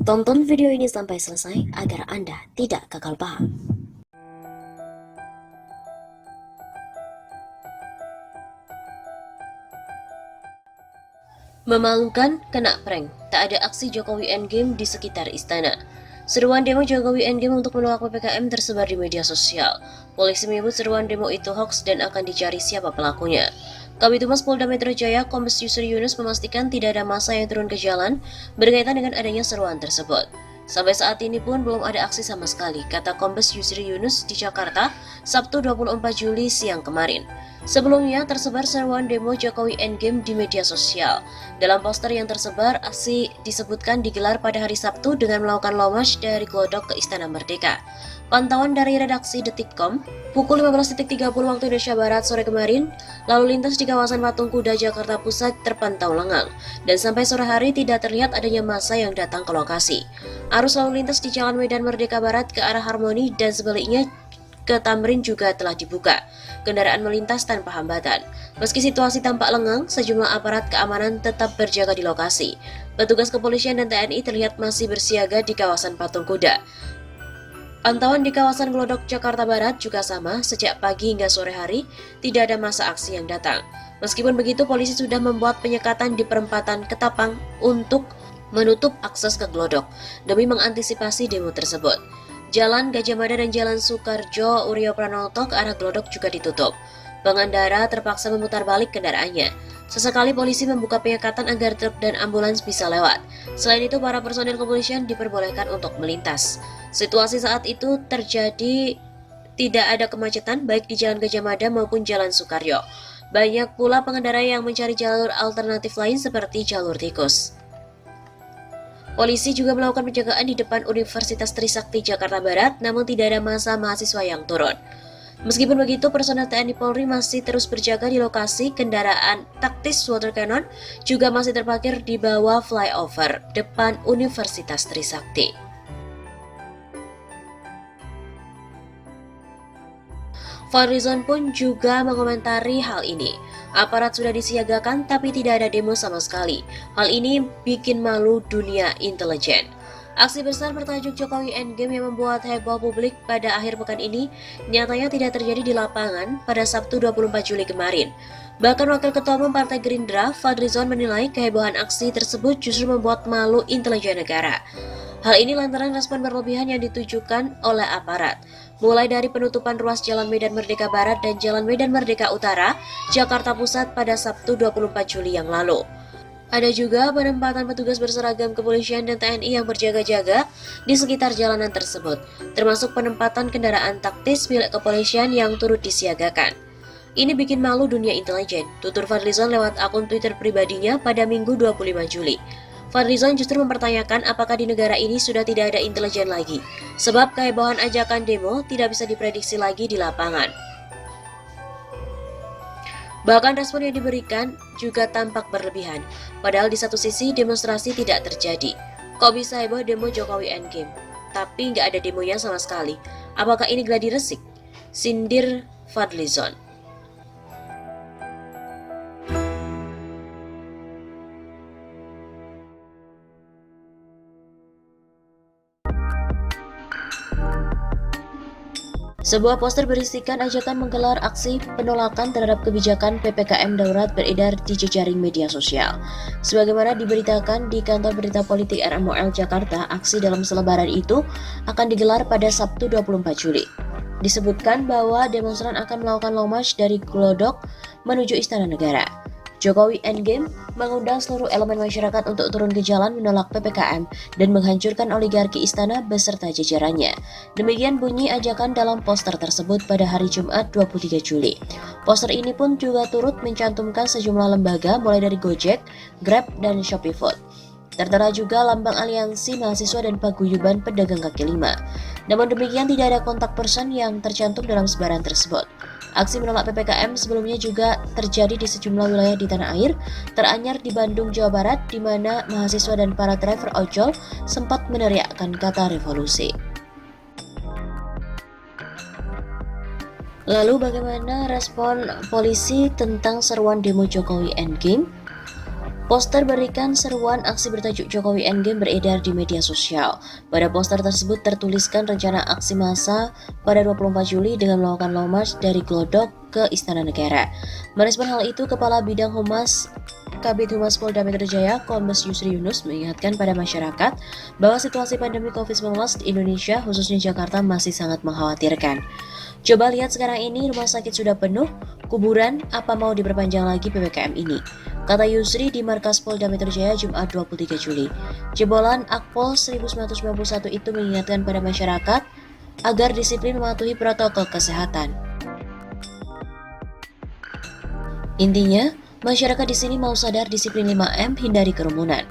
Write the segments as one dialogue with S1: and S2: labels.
S1: Tonton video ini sampai selesai agar Anda tidak gagal paham. Memalukan, kena prank. Tak ada aksi Jokowi Endgame di sekitar istana. Seruan demo Jokowi Endgame untuk menolak PPKM tersebar di media sosial. Polisi menyebut seruan demo itu hoax dan akan dicari siapa pelakunya. Kabid Humas Polda Metro Jaya, Kombes Yusri Yunus memastikan tidak ada massa yang turun ke jalan berkaitan dengan adanya seruan tersebut. Sampai saat ini pun belum ada aksi sama sekali, kata Kombes Yusri Yunus di Jakarta, Sabtu 24 Juli siang kemarin. Sebelumnya tersebar seruan demo Jokowi Endgame di media sosial. Dalam poster yang tersebar, aksi disebutkan digelar pada hari Sabtu dengan melakukan long march dari Glodok ke Istana Merdeka. Pantauan dari redaksi Detikcom, pukul 15.30 waktu Indonesia Barat sore kemarin, lalu lintas di kawasan Patung Kuda Jakarta Pusat terpantau lengang, dan sampai sore hari tidak terlihat adanya massa yang datang ke lokasi. Arus lalu lintas di Jalan Medan Merdeka Barat ke arah Harmoni dan sebaliknya ke Tamrin juga telah dibuka. Kendaraan melintas tanpa hambatan. Meski situasi tampak lengang, sejumlah aparat keamanan tetap berjaga di lokasi. Petugas kepolisian dan TNI terlihat masih bersiaga di kawasan Patung Kuda. Pantauan di kawasan Glodok, Jakarta Barat juga sama, sejak pagi hingga sore hari tidak ada massa aksi yang datang. Meskipun begitu, polisi sudah membuat penyekatan di perempatan Ketapang untuk menutup akses ke Glodok demi mengantisipasi demo tersebut. Jalan Gajah Mada dan Jalan Soekarjo Uryo Pranoto ke arah Glodok juga ditutup. Pengendara terpaksa memutar balik kendaraannya. Sesekali polisi membuka penyekatan agar truk dan ambulans bisa lewat. Selain itu, para personil kepolisian diperbolehkan untuk melintas. Situasi saat itu terjadi tidak ada kemacetan baik di Jalan Gajah Mada maupun Jalan Soekarjo. Banyak pula pengendara yang mencari jalur alternatif lain seperti jalur tikus. Polisi juga melakukan penjagaan di depan Universitas Trisakti Jakarta Barat, namun tidak ada massa mahasiswa yang turun. Meskipun begitu, personel TNI Polri masih terus berjaga di lokasi. Kendaraan taktis water cannon juga masih terparkir di bawah flyover depan Universitas Trisakti. Fadlizon pun juga mengomentari hal ini. Aparat sudah disiagakan tapi tidak ada demo sama sekali. Hal ini bikin malu dunia intelijen. Aksi besar bertajuk Jokowi Endgame yang membuat heboh publik pada akhir pekan ini nyatanya tidak terjadi di lapangan pada Sabtu 24 Juli kemarin. Bahkan Wakil Ketua Umum Partai Gerindra, Fadlizon menilai kehebohan aksi tersebut justru membuat malu intelijen negara. Hal ini lantaran respon berlebihan yang ditujukan oleh aparat, mulai dari penutupan ruas Jalan Medan Merdeka Barat dan Jalan Medan Merdeka Utara, Jakarta Pusat pada Sabtu 24 Juli yang lalu. Ada juga penempatan petugas berseragam kepolisian dan TNI yang berjaga-jaga di sekitar jalanan tersebut, termasuk penempatan kendaraan taktis milik kepolisian yang turut disiagakan. Ini bikin malu dunia intelijen, tutur Fadlizon lewat akun Twitter pribadinya pada Minggu 25 Juli. Fadlizon justru mempertanyakan apakah di negara ini sudah tidak ada intelijen lagi, sebab kehebohan ajakan demo tidak bisa diprediksi lagi di lapangan. Bahkan respon yang diberikan juga tampak berlebihan, padahal di satu sisi demonstrasi tidak terjadi. Kok bisa heboh demo Jokowi Endgame, tapi nggak ada demonya sama sekali? Apakah ini gladi resik? Sindir Fadlizon. Sebuah poster berisikan ajakan menggelar aksi penolakan terhadap kebijakan PPKM darurat beredar di jejaring media sosial. Sebagaimana diberitakan di kantor berita politik RMOL Jakarta, aksi dalam selebaran itu akan digelar pada Sabtu 24 Juli. Disebutkan bahwa demonstran akan melakukan long march dari Glodok menuju Istana Negara. Jokowi Endgame mengundang seluruh elemen masyarakat untuk turun ke jalan menolak PPKM dan menghancurkan oligarki istana beserta jajarannya. Demikian bunyi ajakan dalam poster tersebut pada hari Jumat 23 Juli. Poster ini pun juga turut mencantumkan sejumlah lembaga mulai dari Gojek, Grab, dan Shopee Food. Tertera juga lambang aliansi mahasiswa dan paguyuban pedagang kaki lima. Namun demikian tidak ada kontak person yang tercantum dalam sebaran tersebut. Aksi menolak PPKM sebelumnya juga terjadi di sejumlah wilayah di tanah air, teranyar di Bandung, Jawa Barat, di mana mahasiswa dan para driver ojol sempat meneriakkan kata revolusi. Lalu bagaimana respon polisi tentang seruan demo Jokowi Endgame? Poster berikan seruan aksi bertajuk Jokowi Endgame beredar di media sosial. Pada poster tersebut tertuliskan rencana aksi massa pada 24 Juli dengan melakukan long march dari Glodok ke Istana Negara. Merespon hal itu, Kepala Bidang Humas Kabid Humas Polda Metro Jaya, Kombes Yusri Yunus, mengingatkan pada masyarakat bahwa situasi pandemi COVID-19 di Indonesia, khususnya Jakarta, masih sangat mengkhawatirkan. Coba lihat sekarang ini, rumah sakit sudah penuh, kuburan, apa mau diperpanjang lagi PPKM ini? Kata Yusri di Markas Polda Metro Jaya Jumat 23 Juli. Jebolan Akpol 1991 itu mengingatkan pada masyarakat agar disiplin mematuhi protokol kesehatan. Intinya, masyarakat di sini mau sadar disiplin 5M, hindari kerumunan.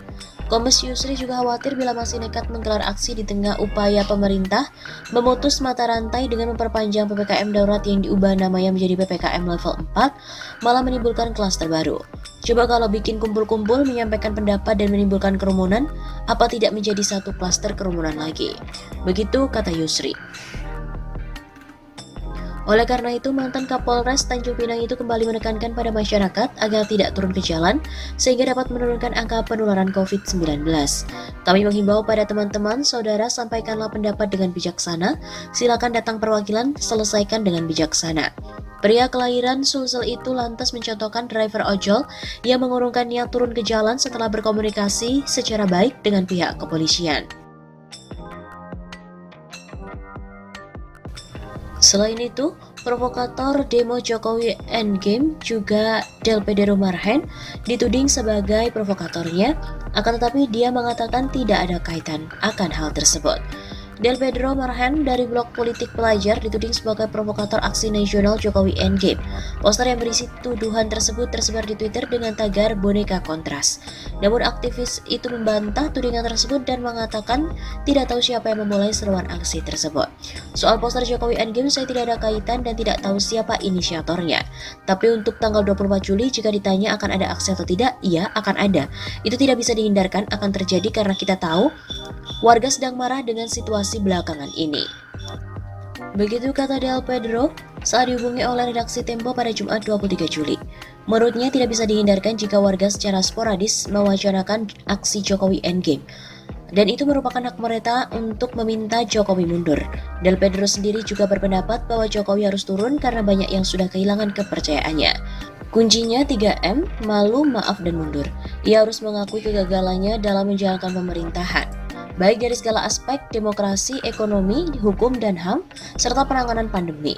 S1: Kombes Yusri juga khawatir bila masih nekat menggelar aksi di tengah upaya pemerintah memutus mata rantai dengan memperpanjang PPKM darurat yang diubah namanya menjadi PPKM level 4, malah menimbulkan klaster baru. Coba kalau bikin kumpul-kumpul, menyampaikan pendapat dan menimbulkan kerumunan, apa tidak menjadi satu klaster kerumunan lagi? Begitu kata Yusri. Oleh karena itu, mantan Kapolres Tanjung Pinang itu kembali menekankan pada masyarakat agar tidak turun ke jalan sehingga dapat menurunkan angka penularan COVID-19. Kami menghimbau pada teman-teman, saudara, sampaikanlah pendapat dengan bijaksana. Silakan datang perwakilan, selesaikan dengan bijaksana. Pria kelahiran Sulsel itu lantas mencontohkan driver ojol yang mengurungkan niat turun ke jalan setelah berkomunikasi secara baik dengan pihak kepolisian. Selain itu, provokator demo Jokowi Endgame juga Del Pedro Marhen dituding sebagai provokatornya, akan tetapi dia mengatakan tidak ada kaitan akan hal tersebut. Del Pedro Marhen dari Blok Politik Pelajar dituding sebagai provokator aksi nasional Jokowi Endgame. Poster yang berisi tuduhan tersebut tersebar di Twitter dengan tagar boneka kontras. Namun aktivis itu membantah tudingan tersebut dan mengatakan tidak tahu siapa yang memulai seruan aksi tersebut. Soal poster Jokowi Endgame, saya tidak ada kaitan dan tidak tahu siapa inisiatornya. Tapi untuk tanggal 24 Juli jika ditanya akan ada aksi atau tidak, iya akan ada. Itu tidak bisa dihindarkan, akan terjadi karena kita tahu warga sedang marah dengan situasi belakangan ini. Begitu kata Del Pedro saat dihubungi oleh redaksi Tempo pada Jumat 23 Juli. Menurutnya tidak bisa dihindarkan jika warga secara sporadis mewacanakan aksi Jokowi Endgame. Dan itu merupakan hak mereka untuk meminta Jokowi mundur. Del Pedro sendiri juga berpendapat bahwa Jokowi harus turun karena banyak yang sudah kehilangan kepercayaannya. Kuncinya 3M, malu, maaf, dan mundur. Ia harus mengakui kegagalannya dalam menjalankan pemerintahan, baik dari segala aspek demokrasi, ekonomi, hukum, dan HAM, serta penanganan pandemi.